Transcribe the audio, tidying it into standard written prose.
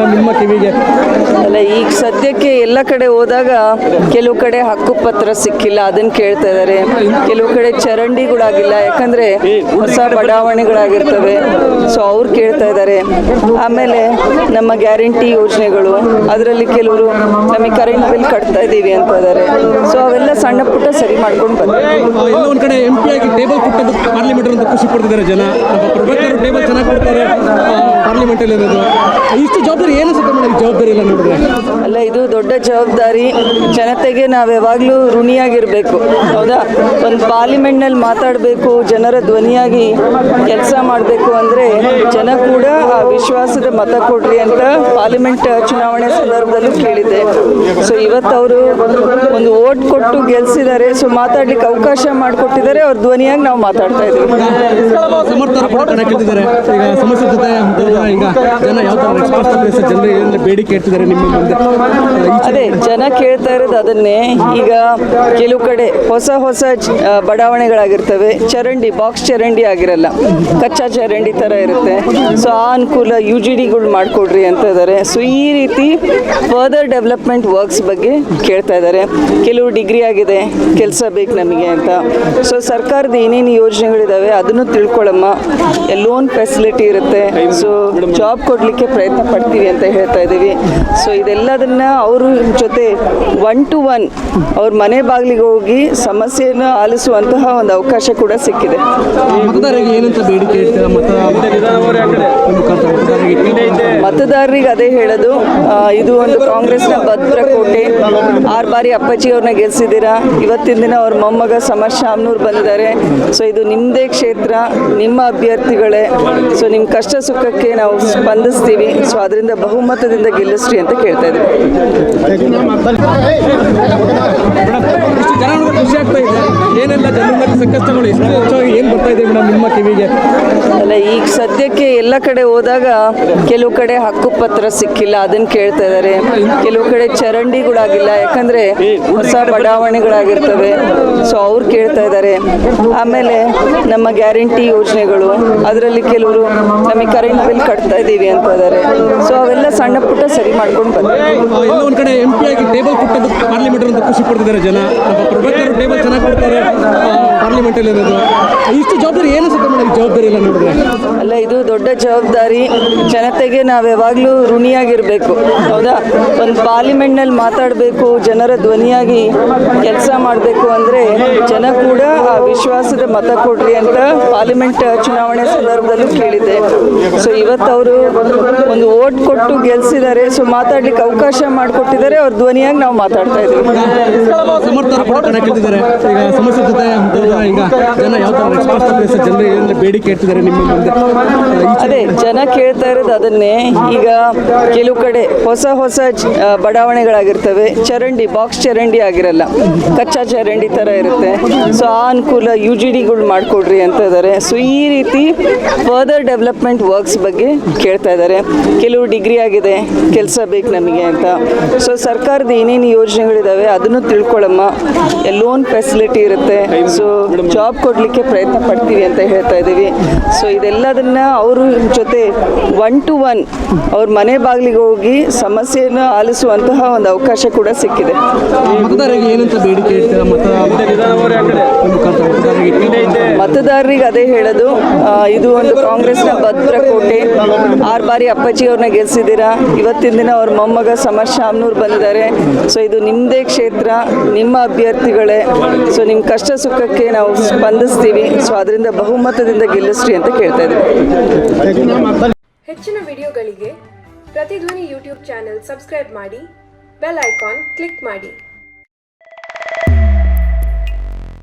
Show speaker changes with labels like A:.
A: Madam ನಿಮ್ಮ ಕಿವಿಗೆ?
B: ಅಲ್ಲ, ಈಗ ಸದ್ಯಕ್ಕೆ ಎಲ್ಲ ಕಡೆ ಹೋದಾಗ ಕೆಲವು ಕಡೆ ಹಕ್ಕುಪತ್ರ ಸಿಕ್ಕಿಲ್ಲ, ಅದನ್ನು ಕೇಳ್ತಾ ಇದ್ದಾರೆ. ಕೆಲವು ಕಡೆ ಚರಂಡಿಗಳಾಗಿಲ್ಲ, ಯಾಕಂದರೆ ಹೊಸ ಬಡಾವಣೆಗಳಾಗಿರ್ತವೆ, ಸೊ ಅವ್ರು ಕೇಳ್ತಾ ಇದ್ದಾರೆ. ಆಮೇಲೆ ನಮ್ಮ ಗ್ಯಾರಂಟಿ ಯೋಜನೆಗಳು, ಅದರಲ್ಲಿ ಕೆಲವರು ನಮಗೆ ಕರೆಂಟ್ ಬಿಲ್ ಕಟ್ತಾ ಇದ್ದೀವಿ ಅಂತ ಇದ್ದಾರೆ. ಸೊ ಅವೆಲ್ಲ ಸಣ್ಣ ಪುಟ್ಟ ಸರಿ ಮಾಡ್ಕೊಂಡು ಬಂದಿದ್ದಾರೆ.
A: ಎಲ್ಲ ಒಂದು ಕಡೆ MP ಆಗಿ ಟೇಬಲ್ ಕೊಟ್ಟದ್ದು ಪಾರ್ಲಿಮೆಂಟ್ ಅಂತ ಖುಷಿ ಪಡ್ತಿದ್ದಾರೆ ಜನ. ಪ್ರಭಾಕರ್ ಟೇಬಲ್ ಚೆನ್ನಾಗಿ ಕೊಡ್ತಾರೆ ಪಾರ್ಲಿಮೆಂಟಲ್ಲಿ ಅನ್ನೋದು. ಇಷ್ಟು ಜವಾಬ್ದಾರಿ ಏನು ಅನ್ಸುತ್ತೆ ಮೇಡಮ್, ಜವಾಬ್ದಾರಿ ಎಲ್ಲ ನೋಡಿದ್ರೆ?
B: ಅಲ್ಲ, ಇದು ದೊಡ್ಡ ಜವಾಬ್ದಾರಿ. ಜನತೆಗೆ ನಾವು ಯಾವಾಗಲೂ ಋಣಿಯಾಗಿರಬೇಕು, ಹೌದಾ? ಒಂದು ಪಾರ್ಲಿಮೆಂಟ್ನಲ್ಲಿ ಮಾತಾಡಬೇಕು, ಜನರ ಧ್ವನಿಯಾಗಿ ಕೆಲಸ ಮಾಡಬೇಕು ಅಂದರೆ ಜನ ಕೂಡ ಆ ವಿಶ್ವಾಸದ ಮತ ಕೊಡ್ರಿ ಅಂತ ಪಾರ್ಲಿಮೆಂಟ್ ಚುನಾವಣೆ ಸಂದರ್ಭದಲ್ಲೂ ಕೇಳಿದೆ. ಸೊ ಇವತ್ತು ಅವರು ಒಂದು ವೋಟ್ ಕೊಟ್ಟು ಗೆಲ್ಸಿದ್ದಾರೆ, ಸೊ ಮಾತಾಡ್ಲಿಕ್ಕೆ ಅವಕಾಶ ಮಾಡಿಕೊಟ್ಟಿದ್ದಾರೆ. ಅವ್ರ ಧ್ವನಿಯಾಗಿ ನಾವು ಮಾತಾಡ್ತಾ ಇದ್ದೀವಿ.
A: ಸಮರ್ಥರು ಕೂಡ ಕಣಕ್ಕೆ ಇಳಿದಿದ್ದಾರೆ. ಈಗ ಸಮಸ್ಯೆ ಜೊತೆ ಈಗ ಜನ ಯಾವ ಥರ ಜನರು ಬೇಡಿಕೆ ಇರ್ತಿದ್ದಾರೆ ನಿಮ್ಮ ಮುಂದೆ?
B: ಅದೇ ಜನ ಕೇಳ್ತಾ ಇರೋದು ಅದನ್ನೇ. ಈಗ ಕೆಲವು ಕಡೆ ಹೊಸ ಬಡಾವಣೆಗಳಾಗಿರ್ತವೆ, ಚರಂಡಿ ಬಾಕ್ಸ್ ಚರಂಡಿ ಆಗಿರಲ್ಲ, ಕಚ್ಚಾ ಚರಂಡಿ ಥರ ಇರುತ್ತೆ. ಸೊ ಆ ಅನುಕೂಲ UGDಗಳು ಮಾಡಿಕೊಡ್ರಿ ಅಂತ ಇದ್ದಾರೆ. ಸೊ ಈ ರೀತಿ ಫರ್ದರ್ ಡೆವಲಪ್ಮೆಂಟ್ ವರ್ಕ್ಸ್ ಬಗ್ಗೆ ಕೇಳ್ತಾ ಇದ್ದಾರೆ. ಕೆಲವು ಡಿಗ್ರಿ ಆಗಿದೆ, ಕೆಲಸ ಬೇಕು ನಮಗೆ ಅಂತ. ಸೊ ಸರ್ಕಾರದ ಏನೇನು ಯೋಜನೆಗಳಿದ್ದಾವೆ ಅದನ್ನು ತಿಳ್ಕೊಳ್ಳಮ್ಮ, ಲೋನ್ ಫೆಸಿಲಿಟಿ ಇರುತ್ತೆ, ಸೊ ಜಾಬ್ ಕೊಡಲಿಕ್ಕೆ ಪ್ರಯತ್ನ ಪಡ್ತೀವಿ ಅಂತ ಹೇಳ್ತಾ ಇದ್ದೀವಿ. ಸೊ ಇದೆಲ್ಲದನ್ನು ಅವ್ರ ಜೊತೆ 1 to 1 ಅವ್ರ ಮನೆ ಬಾಗಿಲಿಗೆ ಹೋಗಿ ಸಮಸ್ಯೆಯನ್ನು ಆಲಿಸುವಂತಹ ಒಂದು ಅವಕಾಶ ಕೂಡ ಸಿಕ್ಕಿದೆ.
A: ಮತದಾರರಿಗೆ ಏನಂತ ಬೇಡಿಕೆ ಇರ್ತದೆ?
B: ಮತದಾರರಿಗೆ ಅದೇ ಹೇಳೋದು, ಇದು ಒಂದು ಕಾಂಗ್ರೆಸ್ನ ಭದ್ರಕೋಟೆ. 6 ಬಾರಿ ಅಪ್ಪಾಜಿ ಅವ್ರನ್ನ ಗೆಲ್ಸಿದ್ದೀರಾ. ಇವತ್ತಿನ ದಿನ ಅವ್ರ ಮೊಮ್ಮಗ ಸಮರ್ ಶಾಮ್ನೂರ್ ಬಂದಿದ್ದಾರೆ. ಸೊ ಇದು ನಿಮ್ಮದೇ ಕ್ಷೇತ್ರ, ನಿಮ್ಮ ಅಭ್ಯರ್ಥಿಗಳೇ. ಸೊ ನಿಮ್ಮ ಕಷ್ಟ ಸುಖಕ್ಕೆ ನಾವು ಸ್ಪಂದಿಸ್ತೀವಿ. ಸೊ ಅದರಿಂದ ಬಹುಮತದಿಂದ ಗೆಲ್ಲಿಸ್ರಿ ಅಂತ ಕೇಳ್ತಾ ಇದ್ದೀವಿ.
A: ಖುಷಿ ಆಗ್ತಾ ಇದೆ. ಏನೆಲ್ಲ ಜನರಲ್ಲಿ ಸಂಕಷ್ಟಗಳು ಎಷ್ಟು ಹೆಚ್ಚಾಗಿ ಏನು ಬರ್ತಾ ಇದೆ ಮೇಡಮ್ ನಿಮ್ಮ ಕಿವಿಗೆ?
B: ಅಲ್ಲ, ಈಗ ಸದ್ಯಕ್ಕೆ ಎಲ್ಲ ಕಡೆ ಹೋದಾಗ ಕೆಲವು ಕಡೆ ಹಕ್ಕುಪತ್ರ ಸಿಕ್ಕಿಲ್ಲ, ಅದನ್ನು ಕೇಳ್ತಾ ಇದ್ದಾರೆ. ಕೆಲವು ಕಡೆ ಚರಂಡಿಗಳಾಗಿಲ್ಲ, ಯಾಕಂದರೆ ಹೊಸ ಬಡಾವಣೆಗಳಾಗಿರ್ತವೆ, ಸೊ ಅವ್ರು ಕೇಳ್ತಾ ಇದ್ದಾರೆ. ಆಮೇಲೆ ನಮ್ಮ ಗ್ಯಾರಂಟಿ ಯೋಜನೆಗಳು, ಅದರಲ್ಲಿ ಕೆಲವರು ನಮಗೆ ಕರೆಂಟ್ ಬಿಲ್ ಕಟ್ತಾ ಇದ್ದೀವಿ ಅಂತ ಇದ್ದಾರೆ. ಸೊ ಅವೆಲ್ಲ ಸಣ್ಣ ಪುಟ್ಟ ಸರಿ ಮಾಡ್ಕೊಂಡು ಬಂದಿದ್ದಾರೆ.
A: ಎಲ್ಲ ಒಂದು ಕಡೆ MP ಆಗಿ ಟೇಬಲ್ ಕೊಟ್ಟದ್ದು ಪಾರ್ಲಿಮೆಂಟ್ ಅಂತ ಖುಷಿ ಪಡ್ತಿದ್ದಾರೆ ಜನ. ಪ್ರಭಾಕರ್ ಟೇಬಲ್ ಚೆನ್ನಾಗಿ ಕೊಡ್ತಾರೆ ಪಾರ್ಲಿಮೆಂಟಲ್ಲಿ ಅನ್ನೋದು. ಇಷ್ಟು ಜವಾಬ್ದಾರಿ ಏನು ಅನ್ಸುತ್ತೆ ಮೇಡಮ್, ಜವಾಬ್ದಾರಿ ಎಲ್ಲ ನೋಡಿದ್ರೆ?
B: ಅಲ್ಲ, ಇದು ದೊಡ್ಡ ಜವಾಬ್ದಾರಿ. ಜನತೆಗೆ ನಾವು ಯಾವಾಗಲೂ ಋಣಿಯಾಗಿರಬೇಕು, ಹೌದಾ? ಒಂದು ಪಾರ್ಲಿಮೆಂಟ್ನಲ್ಲಿ ಮಾತಾಡಬೇಕು, ಜನರ ಧ್ವನಿಯಾಗಿ ಕೆಲಸ ಮಾಡಬೇಕು ಅಂದರೆ ಜನ ಕೂಡ ಆ ವಿಶ್ವಾಸದ ಮತ ಕೊಡ್ರಿ ಅಂತ ಪಾರ್ಲಿಮೆಂಟ್ ಚುನಾವಣೆ ಸಂದರ್ಭದಲ್ಲೂ ಕೇಳಿದೆ. ಸೊ ಇವತ್ತು ಅವರು ಒಂದು ವೋಟ್ ಕೊಟ್ಟು ಗೆಲ್ಸಿದ್ದಾರೆ, ಸೊ ಮಾತಾಡ್ಲಿಕ್ಕೆ ಅವಕಾಶ ಮಾಡಿಕೊಟ್ಟಿದ್ದಾರೆ. ಅವ್ರ ಧ್ವನಿಯಾಗಿ ನಾವು ಮಾತಾಡ್ತಾ ಇದ್ದೀವಿ.
A: ಸಮರ್ಥರು ಕೂಡ ಕಣಕ್ಕೆ ಇಳಿದಿದ್ದಾರೆ. ಈಗ ಸಮಸ್ಯೆ ಜೊತೆ ಈಗ ಜನ ಯಾವ ಥರ ಜನರು ಬೇಡಿಕೆ ಇರ್ತಿದ್ದಾರೆ ನಿಮ್ಮ ಮುಂದೆ?
B: ಅದೇ ಜನ ಕೇಳ್ತಾ ಇರೋದು ಅದನ್ನೇ. ಈಗ ಕೆಲವು ಕಡೆ ಹೊಸ ಬಡಾವಣೆಗಳಾಗಿರ್ತವೆ, ಚರಂಡಿ ಬಾಕ್ಸ್ ಚರಂಡಿ ಆಗಿರಲ್ಲ, ಕಚ್ಚಾ ಚರಂಡಿ ಥರ ಇರುತ್ತೆ. ಸೊ ಆ ಅನುಕೂಲ UGDಗಳು ಮಾಡಿಕೊಡ್ರಿ ಅಂತ ಇದ್ದಾರೆ. ಸೊ ಈ ರೀತಿ ಫರ್ದರ್ ಡೆವಲಪ್ಮೆಂಟ್ ವರ್ಕ್ಸ್ ಬಗ್ಗೆ ಕೇಳ್ತಾ ಇದ್ದಾರೆ. ಕೆಲವು ಡಿಗ್ರಿ ಆಗಿದೆ, ಕೆಲಸ ಬೇಕು ನಮಗೆ ಅಂತ. ಸೊ ಸರ್ಕಾರದ ಏನೇನು ಯೋಜನೆಗಳಿದ್ದಾವೆ ಅದನ್ನು ತಿಳ್ಕೊಳ್ಳಮ್ಮ, ಲೋನ್ ಫೆಸಿಲಿಟಿ ಇರುತ್ತೆ, ಸೊ ಜಾಬ್ ಕೊಡಲಿಕ್ಕೆ ಪ್ರಯತ್ನ ಪಡ್ತೀವಿ ಅಂತ ಹೇಳ್ತಾ ಇದ್ದೀವಿ. ಸೊ ಇದೆಲ್ಲದನ್ನು ಅವ್ರ ಜೊತೆ 1 to 1 ಅವ್ರ ಮನೆ ಬಾಗಿಲಿಗೆ ಹೋಗಿ ಸಮಸ್ಯೆಯನ್ನು ಆಲಿಸುವಂತಹ ಒಂದು ಅವಕಾಶ ಕೂಡ ಸಿಕ್ಕಿದೆ.
A: ಮತದಾರರಿಗೆ ಏನಂತ ಬೇಡಿಕೆ ಇರ್ತದೆ?
B: ಮತದಾರರಿಗೆ ಅದೇ ಹೇಳೋದು, ಇದು ಒಂದು ಕಾಂಗ್ರೆಸ್ನ ಭದ್ರಕೋಟೆ. 6 ಬಾರಿ ಅಪ್ಪಾಜಿ ಅವ್ರನ್ನ ಗೆಲ್ಸಿದ್ದೀರಾ. ಇವತ್ತಿನ ದಿನ ಅವ್ರ ಮೊಮ್ಮಗ ಸಮರ್ ಶಾಮ್ನೂರ್ ಬಂದಿದ್ದಾರೆ. ಸೊ ಇದು ನಿಮ್ಮದೇ ಕ್ಷೇತ್ರ, ನಿಮ್ಮ ಅಭ್ಯರ್ಥಿಗಳೇ. ಸೊ ನಿಮ್ಮ ಕಷ್ಟ ಸುಖಕ್ಕೆ ನಾವು ಸ್ಪಂದಿಸ್ತೀವಿ. ಸೊ ಅದರಿಂದ ಬಹುಮತದಿಂದ ಗೆಲ್ಲಿಸ್ರಿ ಅಂತ ಕೇಳ್ತಾ ಇದ್ದೀವಿ.
C: ಹೆಚ್ಚಿನ ವಿಡಿಯೋಗಳಿಗೆ ಪ್ರತಿಧ್ವನಿ ಯೂಟ್ಯೂಬ್ ಚಾನೆಲ್ ಸಬ್ಸ್ಕ್ರೈಬ್ ಮಾಡಿ, ಬೆಲ್ ಐಕಾನ್ ಕ್ಲಿಕ್ ಮಾಡಿ.